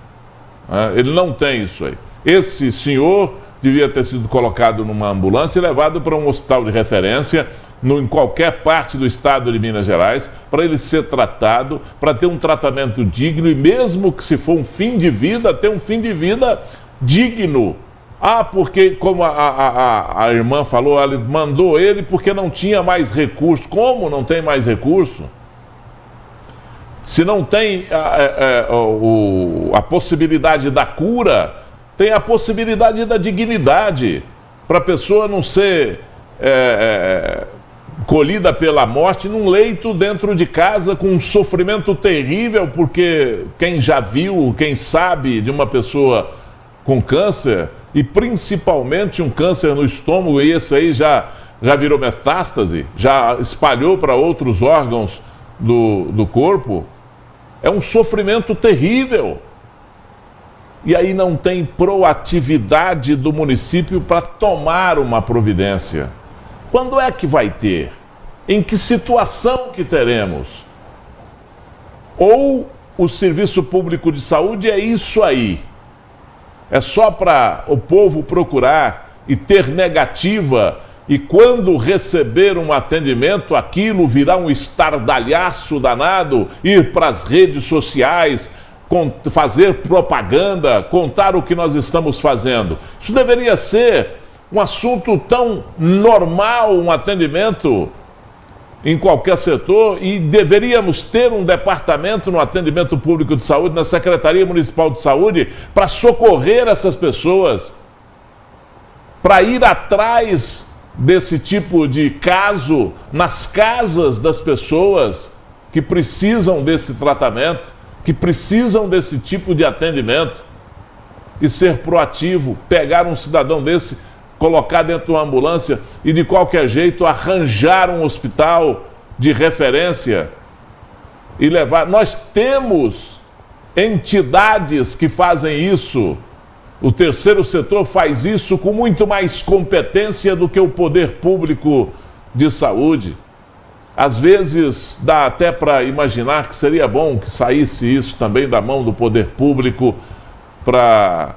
U: Ele não tem isso aí. Esse senhor devia ter sido colocado numa ambulância e levado para um hospital de referência em qualquer parte do estado de Minas Gerais, para ele ser tratado, para ter um tratamento digno e mesmo que se for um fim de vida, ter um fim de vida digno. Porque, como a irmã falou, ela mandou ele porque não tinha mais recurso. Como não tem mais recurso? Se não tem a possibilidade da cura, tem a possibilidade da dignidade, para a pessoa não ser colhida pela morte num leito dentro de casa com um sofrimento terrível, porque quem já viu, quem sabe de uma pessoa com câncer, e principalmente um câncer no estômago, e esse aí já virou metástase, já espalhou para outros órgãos do corpo, é um sofrimento terrível. E aí não tem proatividade do município para tomar uma providência. Quando é que vai ter? Em que situação que teremos? Ou o serviço público de saúde é isso aí? É só para o povo procurar e ter negativa, e quando receber um atendimento, aquilo virá um estardalhaço danado, ir para as redes sociais, fazer propaganda, contar o que nós estamos fazendo. Isso deveria ser um assunto tão normal, um atendimento em qualquer setor, e deveríamos ter um departamento no atendimento público de saúde, na Secretaria Municipal de Saúde, para socorrer essas pessoas, para ir atrás desse tipo de caso nas casas das pessoas que precisam desse tratamento, que precisam desse tipo de atendimento, e ser proativo, pegar um cidadão desse, colocar dentro de uma ambulância e de qualquer jeito arranjar um hospital de referência e levar. Nós temos entidades que fazem isso. O terceiro setor faz isso com muito mais competência do que o poder público de saúde. Às vezes dá até para imaginar que seria bom que saísse isso também da mão do poder público para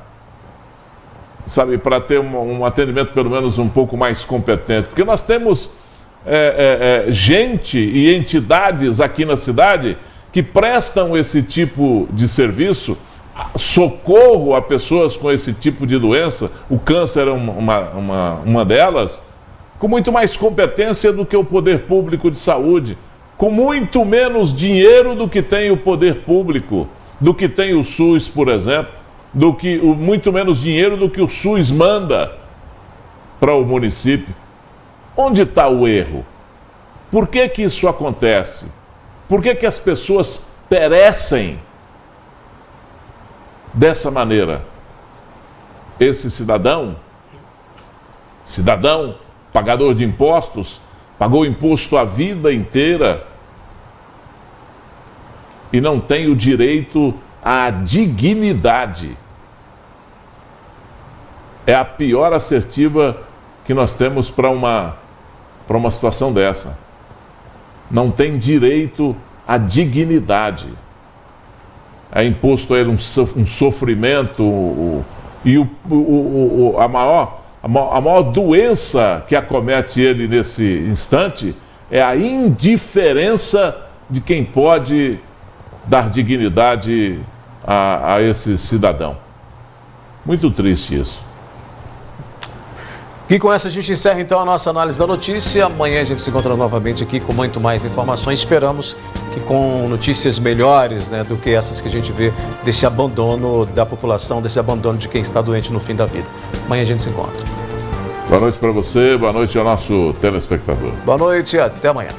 U: ter um atendimento pelo menos um pouco mais competente. Porque nós temos gente e entidades aqui na cidade que prestam esse tipo de serviço, socorro a pessoas com esse tipo de doença, o câncer é uma delas, com muito mais competência do que o poder público de saúde, com muito menos dinheiro do que tem o poder público, do que tem o SUS, por exemplo, muito menos dinheiro do que o SUS manda para o município. Onde está o erro? Por que que isso acontece? Por que que as pessoas perecem dessa maneira? Esse cidadão, pagador de impostos, pagou imposto a vida inteira e não tem o direito à dignidade. É a pior assertiva que nós temos para uma situação dessa. Não tem direito à dignidade. É imposto a ele um sofrimento e a maior doença que acomete ele nesse instante é a indiferença de quem pode dar dignidade a esse cidadão. Muito triste isso.
A: E com essa a gente encerra então a nossa análise da notícia. Amanhã a gente se encontra novamente aqui com muito mais informações. Esperamos que com notícias melhores, né, do que essas que a gente vê desse abandono da população, desse abandono de quem está doente no fim da vida. Amanhã a gente se encontra.
U: Boa noite para você, boa noite ao nosso telespectador.
A: Boa noite e até amanhã.